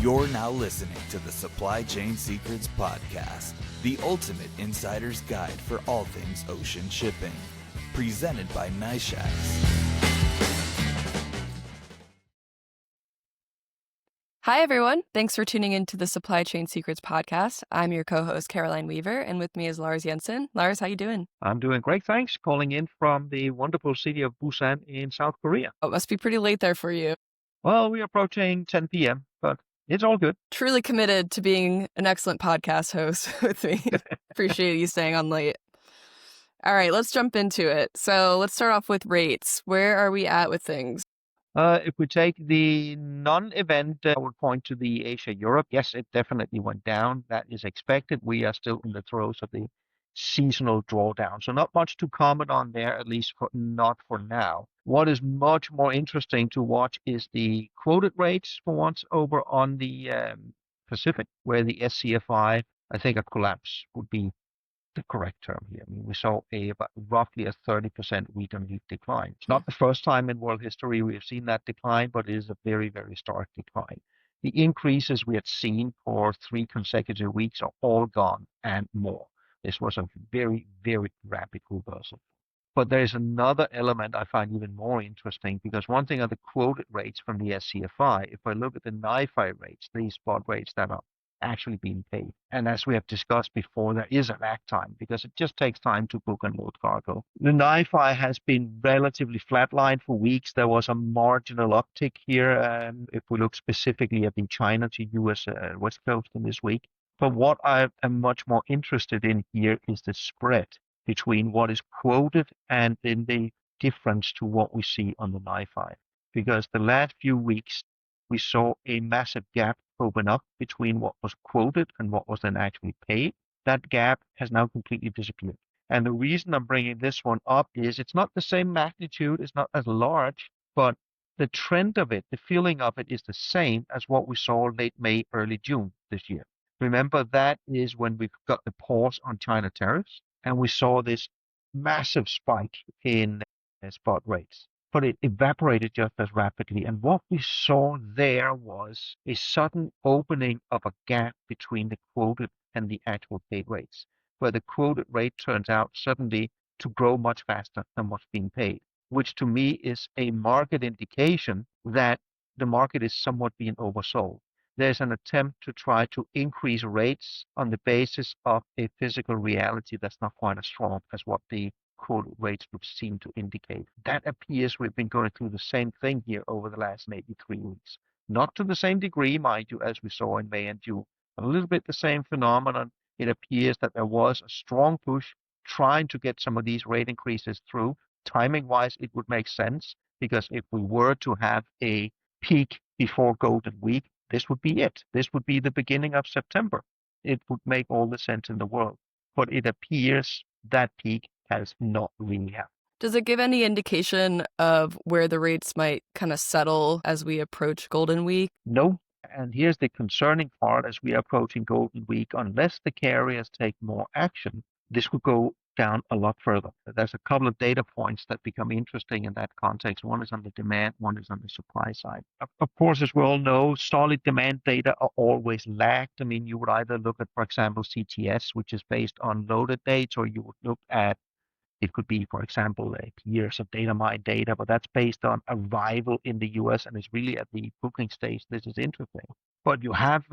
You're now listening to the Supply Chain Secrets Podcast, the ultimate insider's guide for all things ocean shipping. Presented by NYSHAX. Hi, everyone. Thanks for tuning into the Supply Chain Secrets Podcast. I'm your co-host, Caroline Weaver, and with me is Lars Jensen. Lars, how you doing? I'm doing great, thanks. Calling in from the wonderful city of Busan in South Korea. Oh, it must be pretty late there for you. Well, we're approaching 10 p.m., but it's all good. Truly committed to being an excellent podcast host with me. Appreciate you staying on late. All right, let's jump into it. So let's start off with rates. Where are we at with things? If we take the non-event, I would point to the Asia-Europe. Yes, it definitely went down. That is expected. We are still in the throes of the seasonal drawdown. So not much to comment on there, at least not for now. What is much more interesting to watch is the quoted rates for once over on the Pacific, where the SCFI, I think a collapse would be the correct term here. I mean, we saw about roughly a 30% week-on-week decline. It's not the first time in world history we have seen that decline, but it is a very, very stark decline. The increases we had seen for 3 consecutive weeks are all gone and more. This was a very, very rapid reversal. But there is another element I find even more interesting, because one thing are the quoted rates from the SCFI. If I look at the NYFI rates, these spot rates that are actually being paid. And as we have discussed before, there is a lag time because it just takes time to book and load cargo. The NYFI has been relatively flatlined for weeks. There was a marginal uptick here if we look specifically at the China to US West Coast in this week. But what I am much more interested in here is the spread between what is quoted and then the difference to what we see on the NYFI. Because the last few weeks, we saw a massive gap open up between what was quoted and what was then actually paid. That gap has now completely disappeared. And the reason I'm bringing this one up is it's not the same magnitude, it's not as large, but the trend of it, the feeling of it is the same as what we saw late May, early June this year. Remember, that is when we got the pause on China tariffs, and we saw this massive spike in spot rates. But it evaporated just as rapidly. And what we saw there was a sudden opening of a gap between the quoted and the actual paid rates, where the quoted rate turns out suddenly to grow much faster than what's being paid, which to me is a market indication that the market is somewhat being oversold. There's an attempt to try to increase rates on the basis of a physical reality that's not quite as strong as what the quoted rates would seem to indicate. That appears we've been going through the same thing here over the last maybe 3 weeks. Not to the same degree, mind you, as we saw in May and June. A little bit the same phenomenon. It appears that there was a strong push trying to get some of these rate increases through. Timing-wise, it would make sense, because if we were to have a peak before Golden Week, this would be it. This would be the beginning of September. It would make all the sense in the world. But it appears that peak has not really happened. Does it give any indication of where the rates might kind of settle as we approach Golden Week? No. And here's the concerning part: as we are approaching Golden Week, unless the carriers take more action, this could go down a lot further. There's a couple of data points that become interesting in that context. One is on the demand, one is on the supply side. Of course, as we all know, solid demand data are always lagged. I mean, you would either look at, for example, CTS, which is based on loaded dates, or you would look at, it could be, for example, years of data mine data, but that's based on arrival in the US and it's really at the booking stage. This is interesting. But you have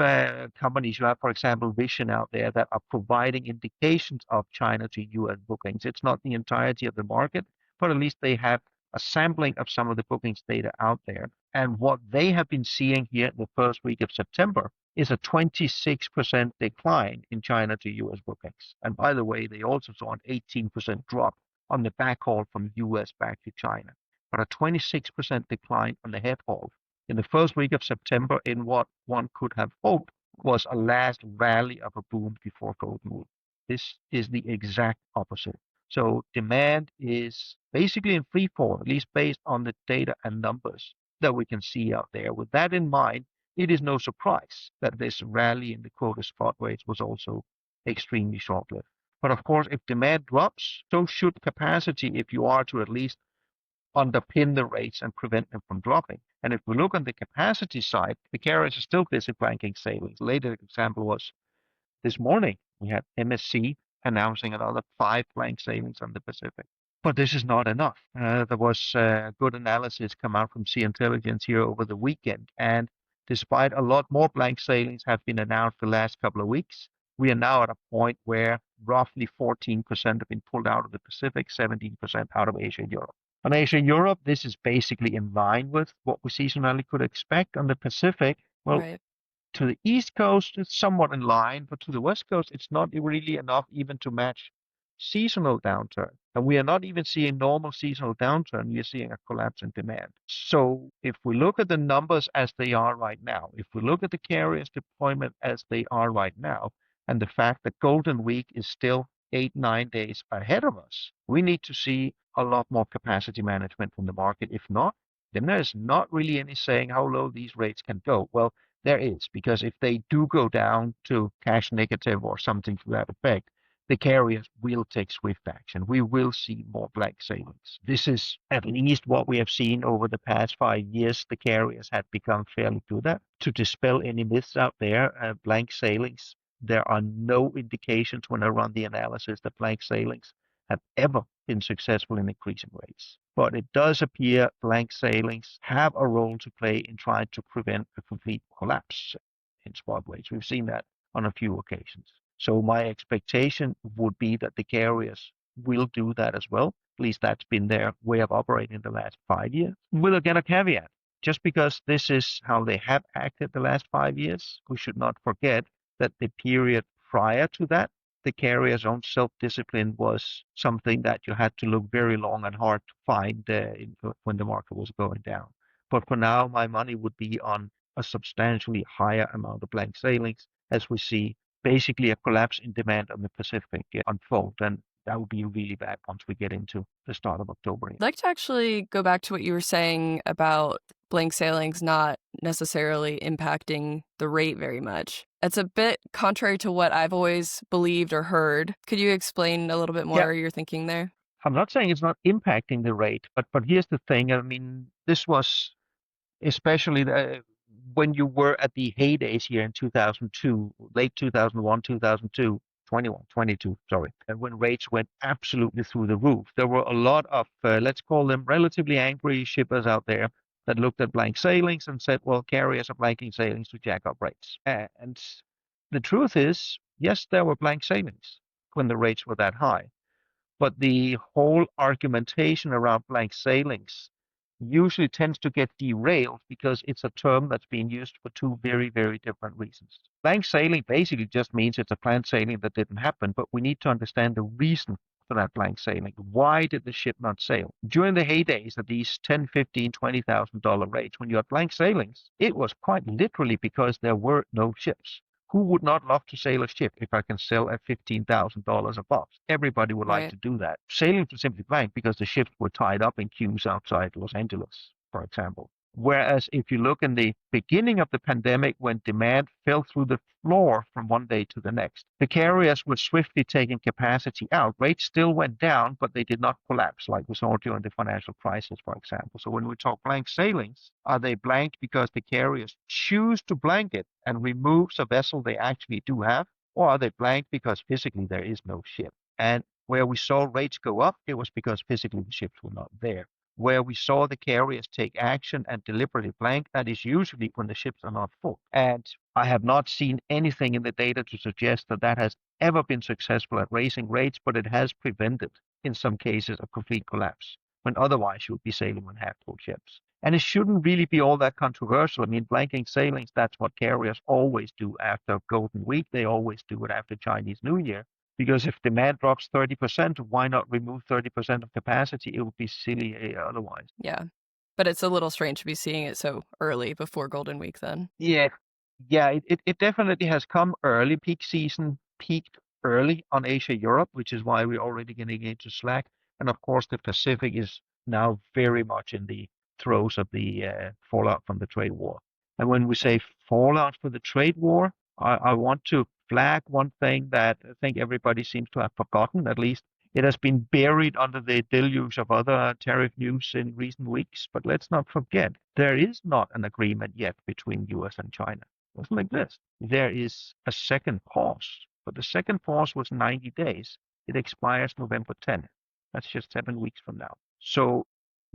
companies, you have, for example, Vision out there that are providing indications of China to US bookings. It's not the entirety of the market, but at least they have a sampling of some of the bookings data out there. And what they have been seeing here in the first week of September is a 26% decline in China to US bookings. And by the way, they also saw an 18% drop on the backhaul from US back to China, but a 26% decline on the head haul in the first week of September in what one could have hoped was a last rally of a boom before Golden Week. This is the exact opposite. So demand is basically in free fall, at least based on the data and numbers that we can see out there. With that in mind, it is no surprise that this rally in the quoted spot rates was also extremely short-lived. But of course, if demand drops, so should capacity, if you are to at least underpin the rates and prevent them from dropping. And if we look on the capacity side, the carriers are still busy blanking sailings. The latest example was this morning. We had MSC announcing another 5 blank sailings on the Pacific. But this is not enough. There was good analysis come out from Sea Intelligence here over the weekend. And despite a lot more blank sailings have been announced the last couple of weeks, we are now at a point where roughly 14% have been pulled out of the Pacific, 17% out of Asia and Europe. On Asia and Europe, this is basically in line with what we seasonally could expect. On the Pacific, well, Right. to the East Coast, it's somewhat in line, but to the West Coast, it's not really enough even to match seasonal downturn. And we are not even seeing normal seasonal downturn. We are seeing a collapse in demand. So if we look at the numbers as they are right now, if we look at the carriers deployment as they are right now, and the fact that Golden Week is still 8-9 days ahead of us, we need to see a lot more capacity management from the market. If not, then there's not really any saying how low these rates can go. Well, there is, because if they do go down to cash negative or something to that effect, the carriers will take swift action. We will see more blank sailings. This is at least what we have seen over the past 5 years. The carriers have become fairly good at. To dispel any myths out there, blank sailings, there are no indications when I run the analysis that blank sailings have ever been successful in increasing rates. But it does appear blank sailings have a role to play in trying to prevent a complete collapse in spot rates. We've seen that on a few occasions. So my expectation would be that the carriers will do that as well. At least that's been their way of operating the last 5 years. With again a caveat, just because this is how they have acted the last 5 years, we should not forget that the period prior to that, the carrier's own self-discipline was something that you had to look very long and hard to find when the market was going down. But for now, my money would be on a substantially higher amount of blank sailings as we see basically a collapse in demand on the Pacific unfold. And that would be really bad once we get into the start of October. I'd like to actually go back to what you were saying about blank sailings not necessarily impacting the rate very much. It's a bit contrary to what I've always believed or heard. Could you explain a little bit more your thinking there? I'm not saying it's not impacting the rate, but here's the thing. I mean, this was especially when you were at the heydays here in 2002, late 2001, 2002, 21, 22, sorry, when rates went absolutely through the roof. There were a lot of, let's call them relatively angry shippers out there that looked at blank sailings and said, well, carriers are blanking sailings to jack up rates. And the truth is, yes, there were blank sailings when the rates were that high. But the whole argumentation around blank sailings usually tends to get derailed because it's a term that's being used for two very, very different reasons. Blank sailing basically just means it's a planned sailing that didn't happen, but we need to understand the reason for that blank sailing. Why did the ship not sail? During the heydays of these $10, $15, $20,000 rates, when you had blank sailings, it was quite literally because there were no ships. Who would not love to sail a ship if I can sell at $15,000 above? Everybody would like to do that. Sailing was simply blank because the ships were tied up in queues outside Los Angeles, for example. Whereas if you look in the beginning of the pandemic, when demand fell through the floor from one day to the next, the carriers were swiftly taking capacity out. Rates still went down, but they did not collapse like we saw during the financial crisis, for example. So when we talk blank sailings, are they blank because the carriers choose to blank it and removes a vessel they actually do have? Or are they blank because physically there is no ship? And where we saw rates go up, it was because physically the ships were not there. Where we saw the carriers take action and deliberately blank, that is usually when the ships are not full. And I have not seen anything in the data to suggest that that has ever been successful at raising rates, but it has prevented, in some cases, a complete collapse, when otherwise you would be sailing on half-full ships. And it shouldn't really be all that controversial. I mean, blanking sailings, that's what carriers always do after Golden Week. They always do it after Chinese New Year. Because if demand drops 30%, why not remove 30% of capacity? It would be silly otherwise. Yeah. But it's a little strange to be seeing it so early before Golden Week then. Yeah, it definitely has come early. Peak season peaked early on Asia-Europe, which is why we're already getting into slack. And of course, the Pacific is now very much in the throes of the fallout from the trade war. And when we say fallout from the trade war, I want to flag one thing that I think everybody seems to have forgotten, at least It has been buried under the deluge of other tariff news in recent weeks. But let's not forget, there is not an agreement yet between US and China. It doesn't exist. There is a second pause, but the second pause was 90 days. It expires November 10th. That's just 7 weeks from now. So,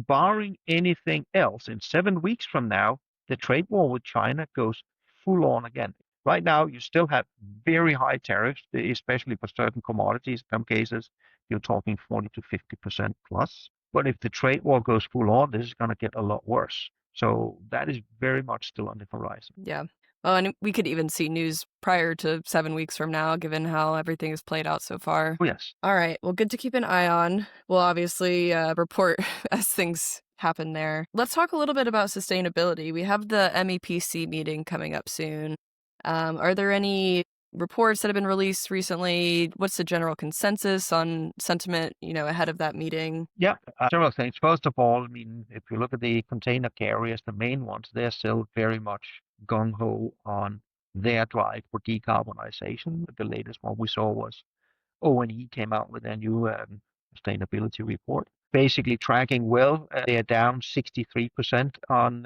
barring anything else, in 7 weeks from now, the trade war with China goes full on again. Right now, you still have very high tariffs, especially for certain commodities. In some cases, you're talking 40 to 50% plus. But if the trade war goes full on, this is going to get a lot worse. So that is very much still on the horizon. Yeah. Well, and we could even see news prior to 7 weeks from now, given how everything has played out so far. Oh, yes. All right. Well, good to keep an eye on. We'll obviously report as things happen there. Let's talk a little bit about sustainability. We have the MEPC meeting coming up soon. Are there any reports that have been released recently? What's the general consensus on sentiment, ahead of that meeting? Yeah, several things. First of all, I mean, if you look at the container carriers, the main ones, they're still very much gung-ho on their drive for decarbonization. The latest one we saw was O&E came out with their new sustainability report, basically tracking well. They're down 63% on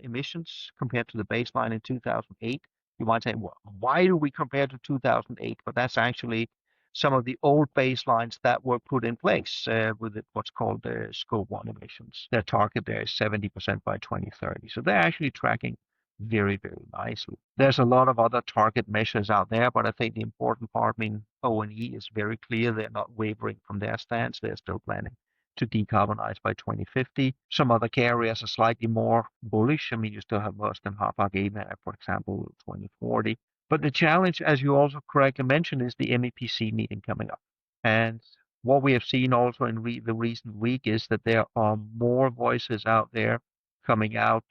emissions compared to the baseline in 2008. You might say, well, why do we compare to 2008? But that's actually some of the old baselines that were put in place with what's called Scope 1 emissions. Their target there is 70% by 2030. So they're actually tracking very, very nicely. There's a lot of other target measures out there, but I think the important part, I mean, O&E is very clear. They're not wavering from their stance. They're still planning to decarbonize by 2050. Some other carriers are slightly more bullish. I mean, you still have Maersk and Hapag-Lloyd, for example, 2040. But the challenge, as you also correctly mentioned, is the MEPC meeting coming up. And what we have seen also in the recent week is that there are more voices out there coming out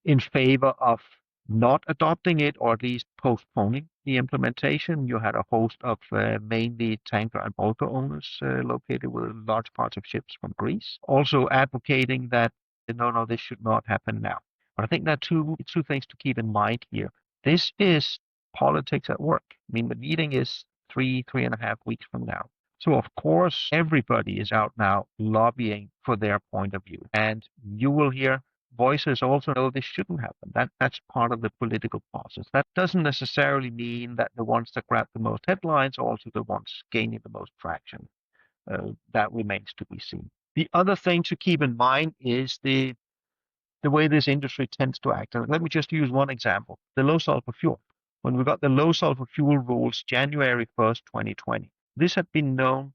in favor of not adopting it, or at least postponing the implementation. You had a host of mainly tanker and bulker owners located with large parts of ships from Greece, also advocating that no, this should not happen now. But I think there are two things to keep in mind here. This is politics at work. I mean, the meeting is 3.5 weeks from now. So, of course, everybody is out now lobbying for their point of view. And you will hear voices also know this shouldn't happen. That's part of the political process. That doesn't necessarily mean that the ones that grab the most headlines are also the ones gaining the most traction. That remains to be seen. The other thing to keep in mind is the way this industry tends to act. And let me just use one example: the low sulfur fuel. When we got the low sulfur fuel rules January 1st, 2020, this had been known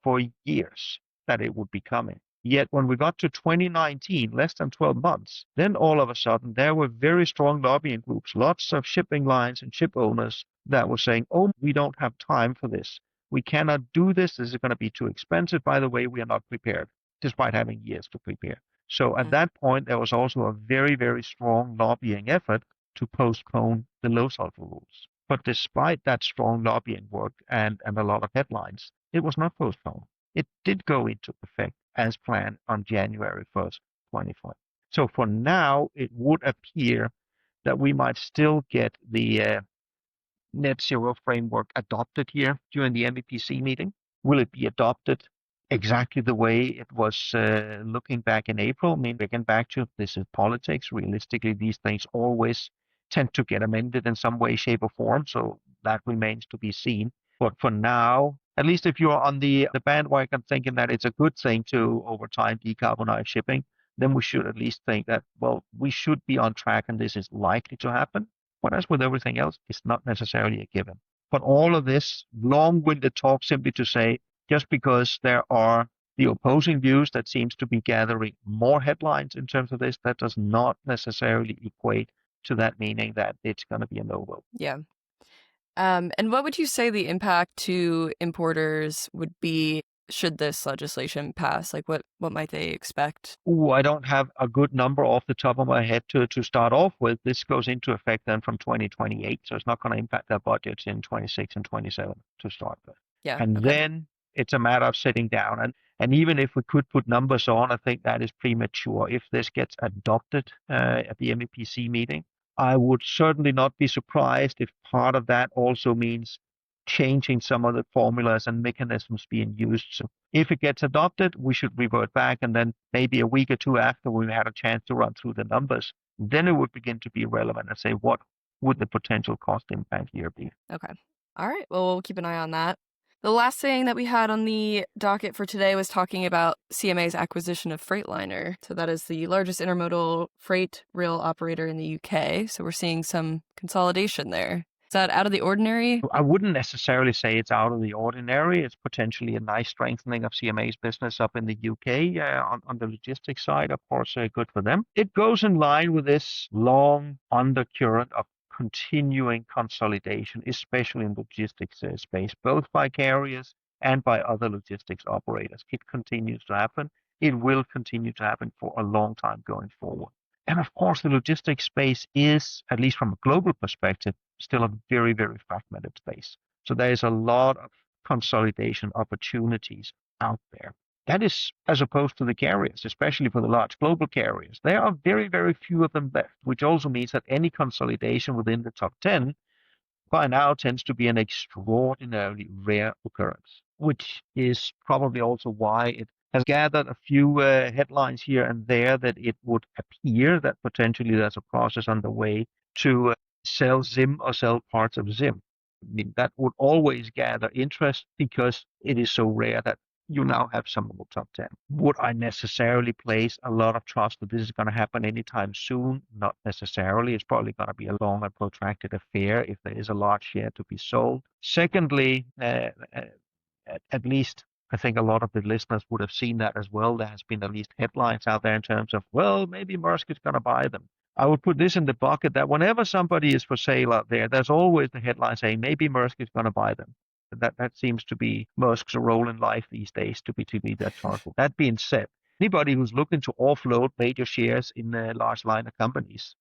for years that it would be coming. Yet when we got to 2019, less than 12 months, then all of a sudden there were very strong lobbying groups, lots of shipping lines and ship owners that were saying, oh, we don't have time for this. We cannot do this. This is going to be too expensive. By the way, we are not prepared, despite having years to prepare. So at that point, there was also a very, very strong lobbying effort to postpone the low sulfur rules. But despite that strong lobbying work and a lot of headlines, it was not postponed. It did go into effect as planned on January 1st, 2020. So for now, it would appear that we might still get the net zero framework adopted here during the MEPC meeting. Will it be adopted exactly the way it was looking back in April? I mean, again, back to this is politics. Realistically, these things always tend to get amended in some way, shape, or form. So that remains to be seen. But for now, at least if you're on the bandwagon thinking that it's a good thing to, over time, decarbonize shipping, then we should at least think that, well, we should be on track and this is likely to happen. But as with everything else, it's not necessarily a given. But all of this long-winded talk simply to say, just because there are the opposing views that seems to be gathering more headlines in terms of this, that does not necessarily equate to that meaning that it's going to be a no vote. Yeah. And what would you say the impact to importers would be should this legislation pass? Like, what might they expect? I don't have a good number off the top of my head to start off with. This goes into effect then from 2028, so it's not going to impact their budgets in 26 and 27 to start with. Yeah. And then it's a matter of sitting down. And even if we could put numbers on, I think that is premature. If this gets adopted at the MEPC meeting, I would certainly not be surprised if part of that also means changing some of the formulas and mechanisms being used. So if it gets adopted, we should revert back, and then maybe a week or two after we had a chance to run through the numbers, then it would begin to be relevant and say, what would the potential cost impact here be? Okay. All right. Well, we'll keep an eye on that. The last thing that we had on the docket for today was talking about CMA's acquisition of Freightliner. So that is the largest intermodal freight rail operator in the UK. So we're seeing some consolidation there. Is that out of the ordinary? I wouldn't necessarily say it's out of the ordinary. It's potentially a nice strengthening of CMA's business up in the UK on the logistics side. Of course, good for them. It goes in line with this long undercurrent of continuing consolidation, especially in logistics space, both by carriers and by other logistics operators. It continues to happen. It will continue to happen for a long time going forward. And of course, the logistics space is, at least from a global perspective, still a very, very fragmented space. So there is a lot of consolidation opportunities out there. That is as opposed to the carriers, especially for the large global carriers. There are very, very few of them left, which also means that any consolidation within the top 10 by now tends to be an extraordinarily rare occurrence, which is probably also why it has gathered a few headlines here and there that it would appear that potentially there's a process underway to sell Zim or sell parts of Zim. I mean, that would always gather interest because it is so rare that you now have some of the top 10. Would I necessarily place a lot of trust that this is going to happen anytime soon? Not necessarily. It's probably going to be a long and protracted affair if there is a large share to be sold. Secondly, at least I think a lot of the listeners would have seen that as well. There has been at least headlines out there in terms of, well, maybe Maersk is going to buy them. I would put this in the bucket that whenever somebody is for sale out there, there's always the headline saying maybe Maersk is going to buy them. That seems to be Maersk's role in life these days, to be that powerful. That being said, anybody who's looking to offload major shares in large liner companies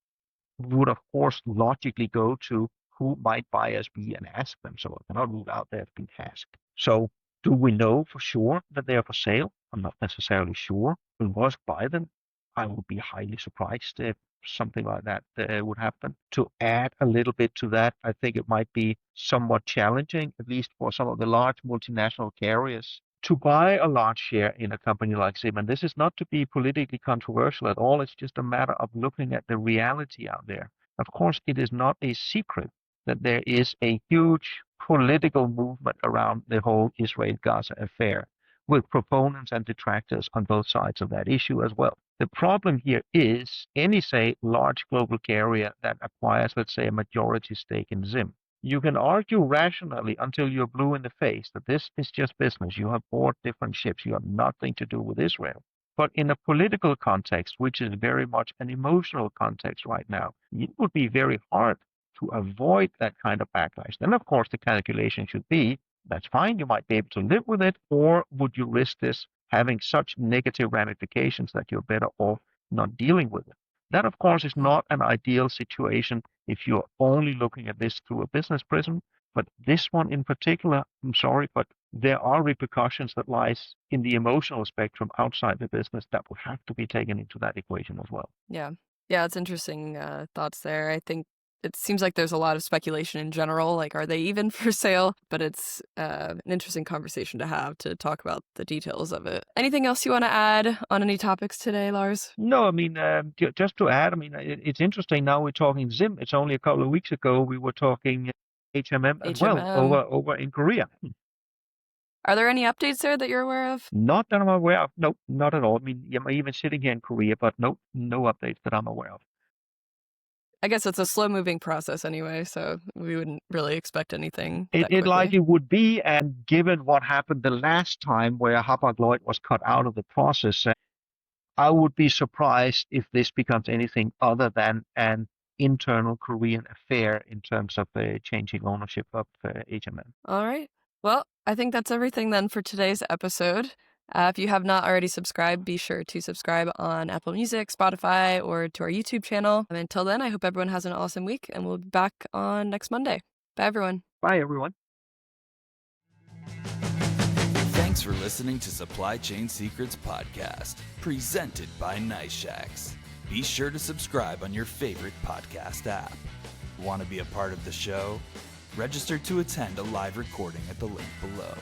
would, of course, logically go to who might buyers be and ask them. So I cannot rule out they've been asked. So do we know for sure that they are for sale? I'm not necessarily sure. Will Maersk buy them? I would be highly surprised if something like that would happen. To add a little bit to that, I think it might be somewhat challenging, at least for some of the large multinational carriers, to buy a large share in a company like Zim. And this is not to be politically controversial at all. It's just a matter of looking at the reality out there. Of course, it is not a secret that there is a huge political movement around the whole Israel-Gaza affair, with proponents and detractors on both sides of that issue as well. The problem here is any, say, large global carrier that acquires, let's say, a majority stake in Zim. You can argue rationally until you're blue in the face that this is just business. You have bought different ships. You have nothing to do with Israel. But in a political context, which is very much an emotional context right now, it would be very hard to avoid that kind of backlash. Then, of course, the calculation should be, that's fine, you might be able to live with it, or would you risk this having such negative ramifications that you're better off not dealing with it? That, of course, is not an ideal situation if you're only looking at this through a business prism. But this one in particular, I'm sorry, but there are repercussions that lies in the emotional spectrum outside the business that will have to be taken into that equation as well. Yeah. Yeah, it's interesting thoughts there. I think it seems like there's a lot of speculation in general, like, are they even for sale? But it's an interesting conversation to have to talk about the details of it. Anything else you want to add on any topics today, Lars? No, I mean, just to add, I mean, it's interesting now we're talking Zim. It's only a couple of weeks ago we were talking HMM as well over in Korea. Are there any updates there that you're aware of? Not that I'm aware of. No, not at all. I mean, I'm even sitting here in Korea, but no updates that I'm aware of. I guess it's a slow-moving process anyway, so we wouldn't really expect anything. It likely would be, and given what happened the last time where Hapag-Lloyd was cut out of the process, I would be surprised if this becomes anything other than an internal Korean affair in terms of changing ownership of HMM. All right. Well, I think that's everything then for today's episode. If you have not already subscribed, be sure to subscribe on Apple Music, Spotify, or to our YouTube channel. And until then, I hope everyone has an awesome week, and we'll be back on next Monday. Bye, everyone. Bye, everyone. Thanks for listening to Supply Chain Secrets Podcast, presented by Nice Shacks. Be sure to subscribe on your favorite podcast app. Want to be a part of the show? Register to attend a live recording at the link below.